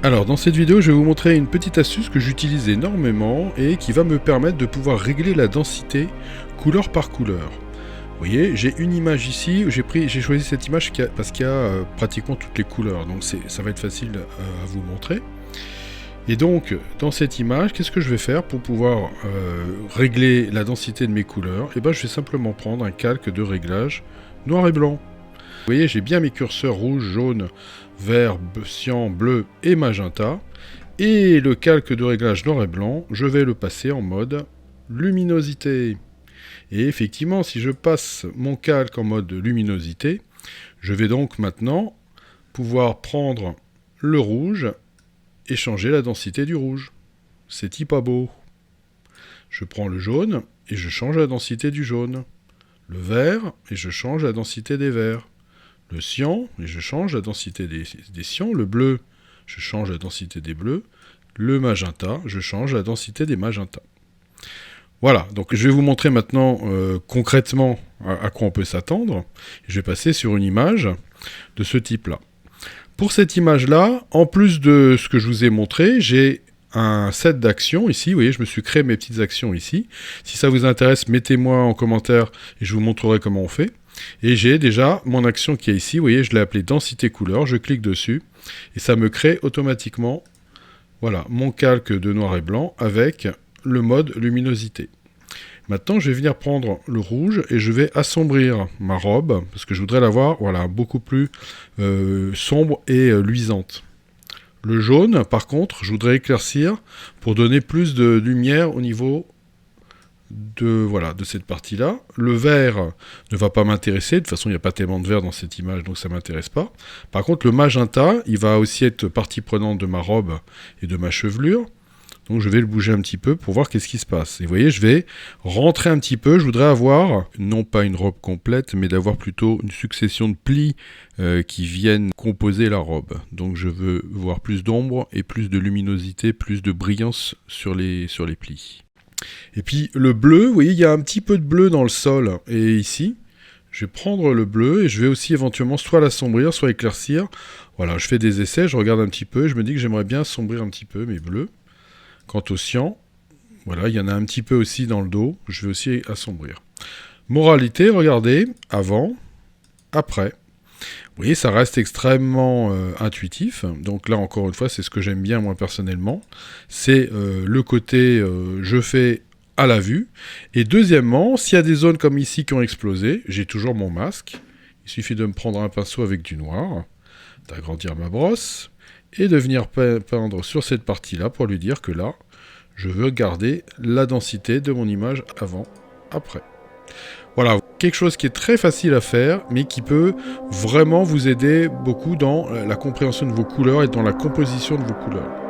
Alors dans cette vidéo, je vais vous montrer une petite astuce que j'utilise énormément et qui va me permettre de pouvoir régler la densité couleur par couleur. Vous voyez, j'ai une image ici, j'ai choisi cette image parce qu'il y a pratiquement toutes les couleurs, donc ça va être facile à vous montrer. Et donc, dans cette image, qu'est-ce que je vais faire pour pouvoir régler la densité de mes couleurs? Et ben, je vais simplement prendre un calque de réglage noir et blanc. Vous voyez, j'ai bien mes curseurs rouge, jaune, vert, cyan, bleu et magenta. Et le calque de réglage noir et blanc, je vais le passer en mode luminosité. Et effectivement, si je passe mon calque en mode luminosité, je vais donc maintenant pouvoir prendre le rouge et changer la densité du rouge. C'est pas beau. Je prends le jaune et je change la densité du jaune. Le vert et je change la densité des verts. Le cyan, et je change la densité des cyans. Le bleu, je change la densité des bleus. Le magenta, je change la densité des magentas. Voilà, donc je vais vous montrer maintenant concrètement à quoi on peut s'attendre. Je vais passer sur une image de ce type-là. Pour cette image-là, en plus de ce que je vous ai montré, j'ai un set d'actions ici. Vous voyez, je me suis créé mes petites actions ici. Si ça vous intéresse, mettez-moi en commentaire et je vous montrerai comment on fait. Et j'ai déjà mon action qui est ici, vous voyez, je l'ai appelée densité couleur, je clique dessus, et ça me crée automatiquement, voilà, mon calque de noir et blanc avec le mode luminosité. Maintenant, je vais venir prendre le rouge et je vais assombrir ma robe, parce que je voudrais la voir, voilà, beaucoup plus sombre et luisante. Le jaune, par contre, je voudrais éclaircir pour donner plus de lumière au niveau de cette partie-là. Le vert ne va pas m'intéresser, de toute façon il n'y a pas tellement de vert dans cette image, donc ça ne m'intéresse pas. Par contre le magenta, il va aussi être partie prenante de ma robe et de ma chevelure, donc je vais le bouger un petit peu pour voir qu'est-ce qui se passe. Et vous voyez, je vais rentrer un petit peu, je voudrais avoir, non pas une robe complète, mais d'avoir plutôt une succession de plis qui viennent composer la robe. Donc je veux voir plus d'ombre et plus de luminosité, plus de brillance sur les plis. Et puis le bleu, vous voyez, il y a un petit peu de bleu dans le sol. Et ici, je vais prendre le bleu et je vais aussi éventuellement soit l'assombrir, soit éclaircir. Voilà, je fais des essais, je regarde un petit peu et je me dis que j'aimerais bien assombrir un petit peu mes bleus. Quant au cyan, voilà, il y en a un petit peu aussi dans le dos. Je vais aussi assombrir. Moralité, regardez, avant, après. Vous voyez, ça reste extrêmement intuitif. Donc là, encore une fois, c'est ce que j'aime bien, moi, personnellement. C'est le côté je fais à la vue. Et deuxièmement, s'il y a des zones comme ici qui ont explosé, j'ai toujours mon masque. Il suffit de me prendre un pinceau avec du noir, d'agrandir ma brosse, et de venir peindre sur cette partie-là pour lui dire que là, je veux garder la densité de mon image avant, après. Voilà, quelque chose qui est très facile à faire, mais qui peut vraiment vous aider beaucoup dans la compréhension de vos couleurs et dans la composition de vos couleurs.